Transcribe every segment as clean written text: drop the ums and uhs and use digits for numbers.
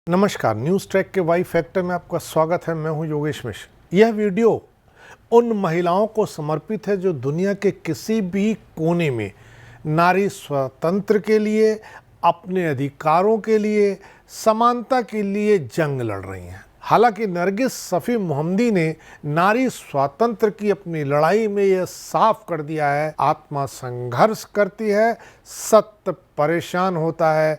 नमस्कार, news track के Y factor में आपका स्वागत है। मैं हूं योगेश मिश्र। यह वीडियो उन महिलाओं को समर्पित है जो दुनिया के किसी भी कोने में नारी स्वतंत्र के लिए, अपने अधिकारों के लिए, समानता के लिए जंग लड़ रही हैं। हालांकि नरगिस सफ़ी मोहम्मदी ने नारी स्वातंत्र्य की अपनी लड़ाई में यह साफ कर दिया है, आत्मा संघर्ष करती है, सत्य परेशान होता है,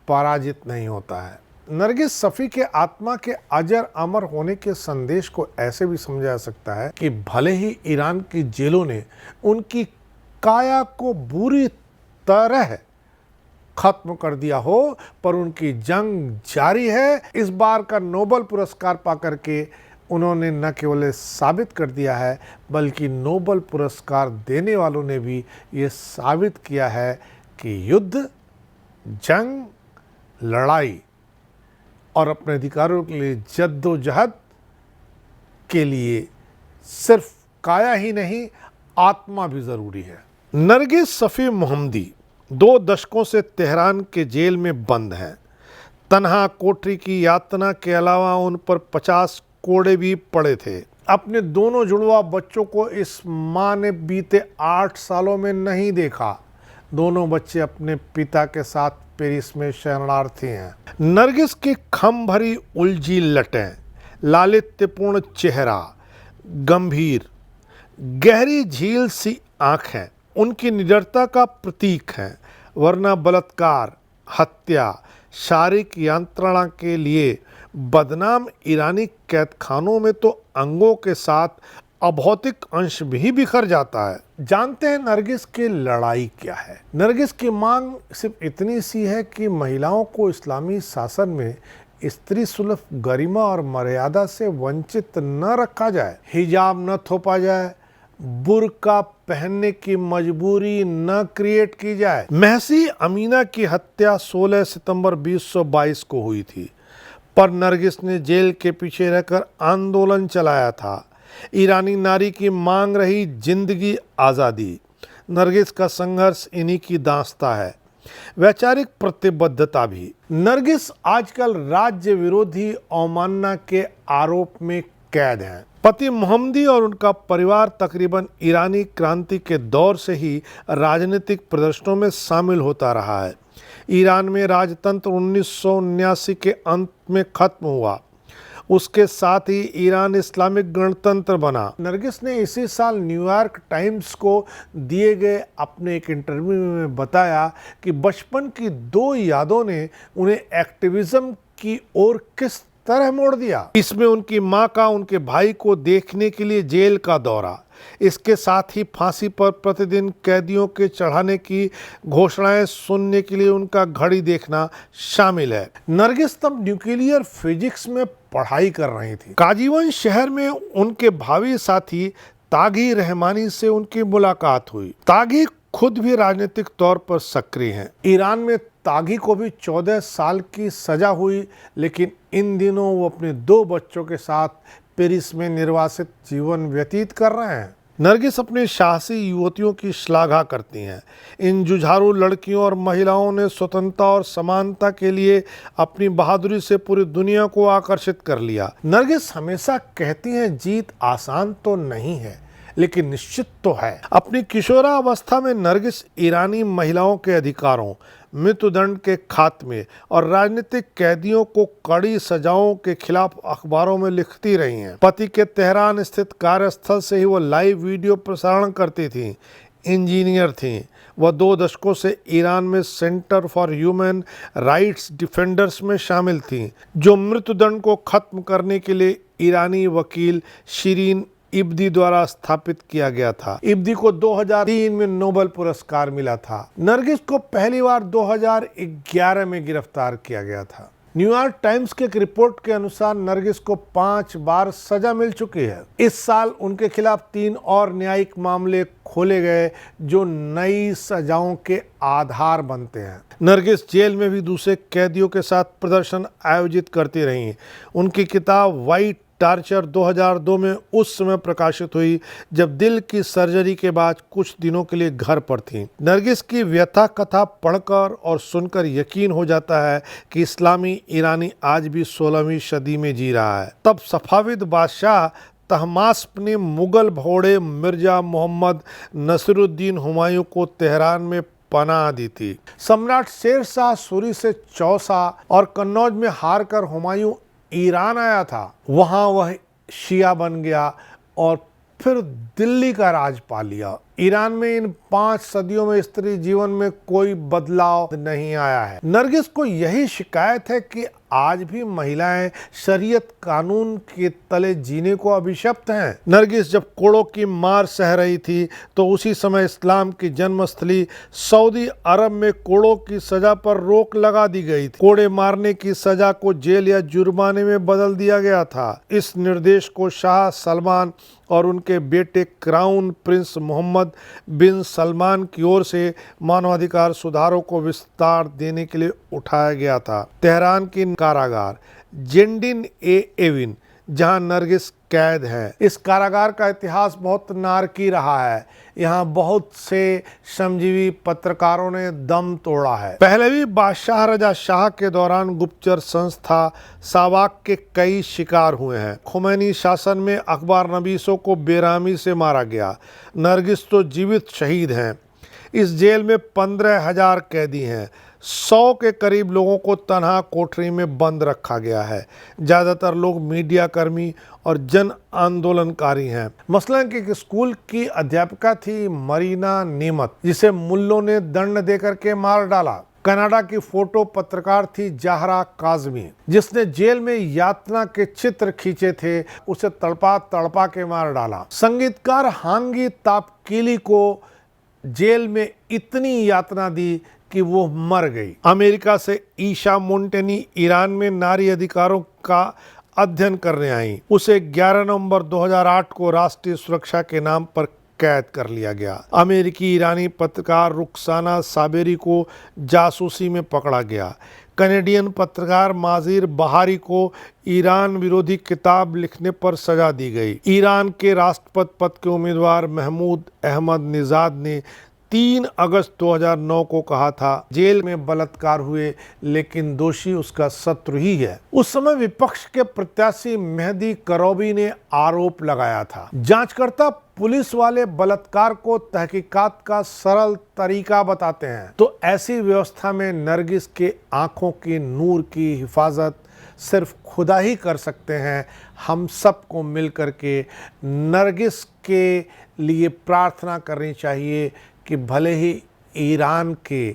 पराजित नहीं होता है। नरगिस सफ़ी के आत्मा के अजर अमर होने के संदेश को ऐसे भी समझा जा सकता है कि भले ही ईरान की जेलों ने उनकी काया को बुरी तरह खत्म कर दिया हो, पर उनकी जंग जारी है। इस बार का नोबेल पुरस्कार पाकर के उन्होंने न केवल साबित कर दिया है, बल्कि नोबेल पुरस्कार देने वालों ने भी ये साबित किया है कि युद्ध, जंग, लड़ाई और अपने अधिकारों के लिए जद्दोजहद के लिए सिर्फ काया ही नहीं, आत्मा भी ज़रूरी है। नरगिस सफ़ी मोहम्मदी 2 दशकों से तेहरान के जेल में बंद हैं। तन्हा कोठरी की यातना के अलावा उन पर 50 कोड़े भी पड़े थे। अपने दोनों जुड़वा बच्चों को इस माँ ने बीते 8 सालों में नहीं देखा। दोनों बच्चे अपने पिता के साथ पेरिस में शरणार्थी हैं। नरगिस की खम भरी उलझी लटें, लालित्यपूर्ण चेहरा, गंभीर गहरी झील सी आंखें उनकी निडरता का प्रतीक हैं, वरना बलात्कार, हत्या, शारीरिक यंत्रणा के लिए बदनाम ईरानी कैदखानों में तो अंगों के साथ अभौतिक अंश भी बिखर जाता है। जानते हैं नरगिस की लड़ाई क्या है? नरगिस की मांग सिर्फ इतनी सी है कि महिलाओं को इस्लामी शासन में स्त्री सुलभ गरिमा और मर्यादा से वंचित न रखा जाए, हिजाब न थोपा जाए, बुर्का पहनने की मजबूरी न क्रिएट की जाए। महसी अमीना की हत्या 16 सितंबर 2022 को हुई थी, पर नरगिस ने जेल के पीछे रहकर आंदोलन चलाया था। ईरानी नारी की मांग रही जिंदगी, आज़ादी। नरगिस का संघर्ष इन्हीं की दास्तां है, वैचारिक प्रतिबद्धता भी। नरगिस आजकल राज्य विरोधी अवमानना के आरोप में कैद हैं। पति मोहम्मदी और उनका परिवार तकरीबन ईरानी क्रांति के दौर से ही राजनीतिक प्रदर्शनों में शामिल होता रहा है। ईरान में राजतंत्र 1979 के अंत में खत्म हुआ। उसके साथ ही ईरान इस्लामिक गणतंत्र बना। नरगिस ने इसी साल न्यूयॉर्क टाइम्स को दिए गए अपने एक इंटरव्यू में बताया कि बचपन की 2 यादों ने उन्हें एक्टिविज्म की ओर किस तरह मोड़ दिया। इसमें उनकी मां का उनके भाई को देखने के लिए जेल का दौरा, इसके साथ ही फांसी पर प्रतिदिन कैदियों के चढ़ाने की घोषणाएं सुनने के लिए उनका घड़ी देखना शामिल है। नरगिस तब न्यूक्लियर फिजिक्स में पढ़ाई कर रही थी। काजीवन शहर में उनके भावी साथी तागी रहमानी से उनकी मुलाकात हुई। तागी खुद भी राजनीतिक तौर पर सक्रिय हैं। ईरान में तागी को भी 14 साल की सजा हुई, लेकिन इन दिनों वो अपने 2 बच्चों के साथ पेरिस में निर्वासित जीवन व्यतीत कर रहे हैं। नरगिस अपनी साहसी युवतियों की श्लाघा करती हैं। इन जुझारू लड़कियों और महिलाओं ने स्वतंत्रता और समानता के लिए अपनी बहादुरी से पूरी दुनिया को आकर्षित कर लिया। नरगिस हमेशा कहती हैं, जीत आसान तो नहीं है, लेकिन निश्चित तो है। अपनी किशोरावस्था में नरगिस ईरानी महिलाओं के अधिकारों, मृत्युदंड के खात्मे और राजनीतिक कैदियों को कड़ी सजाओं के खिलाफ अखबारों में लिखती रही हैं। पति के तेहरान स्थित कार्यस्थल से ही वो लाइव वीडियो प्रसारण करती थीं। इंजीनियर थीं। वह 2 दशकों से ईरान में centre for human rights defenders में शामिल थीं, जो मृत्युदंड को खत्म करने के लिए ईरानी वकील शिरीन इब्दी द्वारा स्थापित किया गया था। इब्दी को 2003 में नोबेल पुरस्कार मिला था। नरगिस को पहली बार 2011 में गिरफ्तार किया गया था। न्यूयॉर्क टाइम्स के एक रिपोर्ट के अनुसार नरगिस को 5 बार सजा मिल चुकी है। इस साल उनके खिलाफ 3 और न्यायिक मामले खोले गए, जो नई सजाओं के आधार बनते हैं। नरगिस जेल में भी दूसरे कैदियों के साथ प्रदर्शन आयोजित करती रहीं। उनकी किताब व्हाइट टार्चर 2002 में उस समय प्रकाशित हुई जब दिल की सर्जरी के बाद कुछ दिनों के लिए घर पर थीं। नरगिस की व्यथा कथा पढ़कर और सुनकर यकीन हो जाता है कि इस्लामी ईरानी आज भी 16वीं सदी में जी रहा है। तब सफाविद बादशाह तहमास्प ने मुगल भोड़े मिर्जा मोहम्मद नसीरुद्दीन हुमायूं को तेहरान में पनाह दी थी। सम्राट शेर शाह सूरी से चौसा और कन्नौज में हार कर हुमायूं ईरान आया था। वहां वह शिया बन गया और फिर दिल्ली का राज पा लिया। ईरान में इन 5 सदियों में स्त्री जीवन में कोई बदलाव नहीं आया है। नरगिस को यही शिकायत है कि आज भी महिलाएं शरीयत कानून के तले जीने को अभिशप्त हैं। नरगिस जब कोड़ों की मार सह रही थी तो उसी समय इस्लाम की जन्मस्थली सऊदी अरब में कोड़ों की सजा पर रोक लगा दी गई थी। कोड़े मारने की सजा को जेल या जुर्माने में बदल दिया गया था। इस निर्देश को शाह सलमान और उनके बेटे क्राउन प्रिंस मोहम्मद बिन सलमान की ओर से मानवाधिकार सुधारों को विस्तार देने के लिए उठाया गया था। तेहरान की कारागार जेंडिन ए एविन जहां नरगिस कैद है। इस कारागार का इतिहास बहुत नारकी रहा है। यहाँ बहुत से श्रमजीवी पत्रकारों ने दम तोड़ा है। पहलवी बादशाह रजा शाह के दौरान गुप्तचर संस्था सावाक के कई शिकार हुए हैं। खुमैनी शासन में अखबार नवीसों को बेरहमी से मारा गया। नरगिस तो जीवित शहीद हैं। इस जेल में 15,000 कैदी हैं। 100 के करीब लोगों को तन्हा कोठरी में बंद रखा गया है। ज़्यादातर लोग मीडिया कर्मी और जन आंदोलनकारी हैं। मसलन कि एक स्कूल की अध्यापिका थी मरीना नीमत, जिसे मुल्लों ने दंड देकर के मार डाला। कनाडा की फोटो पत्रकार थी जहरा काजमी, जिसने जेल में यातना के चित्र खींचे थे, उसे तड़पा तड़पा के मार डाला। संगीतकार हांगी तापकीली को जेल में इतनी यातना दी कि वो मर गई। अमेरिका से ईशा मोंटेनी ईरान में नारी अधिकारों का अध्ययन करने आई। उसे 11 नवंबर 2008 को राष्ट्रीय सुरक्षा के नाम पर कैद कर लिया गया। अमेरिकी ईरानी पत्रकार रुखसाना साबेरी को जासूसी में पकड़ा गया। कनेडियन पत्रकार माजिर बहारी को ईरान विरोधी किताब लिखने पर सजा दी गई। ईरान के राष्ट्रपति पद के उम्मीदवार महमूद अहमद निजाद ने 3 अगस्त 2009 को कहा था जेल में बलात्कार हुए लेकिन दोषी उसका शत्रु ही है। उस समय विपक्ष के प्रत्याशी मेहदी करौबी ने आरोप लगाया था जांचकर्ता पुलिस वाले बलात्कार को तहकीकात का सरल तरीका बताते हैं। तो ऐसी व्यवस्था में नरगिस के आंखों की नूर की हिफाजत सिर्फ खुदा ही कर सकते हैं। हम सबको मिल करके नरगिस के लिए प्रार्थना करनी चाहिए कि भले ही ईरान के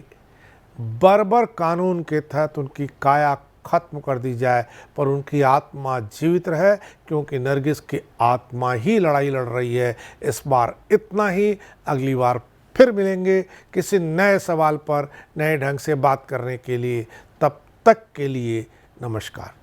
बर्बर कानून के तहत उनकी काया खत्म कर दी जाए, पर उनकी आत्मा जीवित रहे, क्योंकि नरगिस की आत्मा ही लड़ाई लड़ रही है। इस बार इतना ही। अगली बार फिर मिलेंगे किसी नए सवाल पर नए ढंग से बात करने के लिए। तब तक के लिए नमस्कार।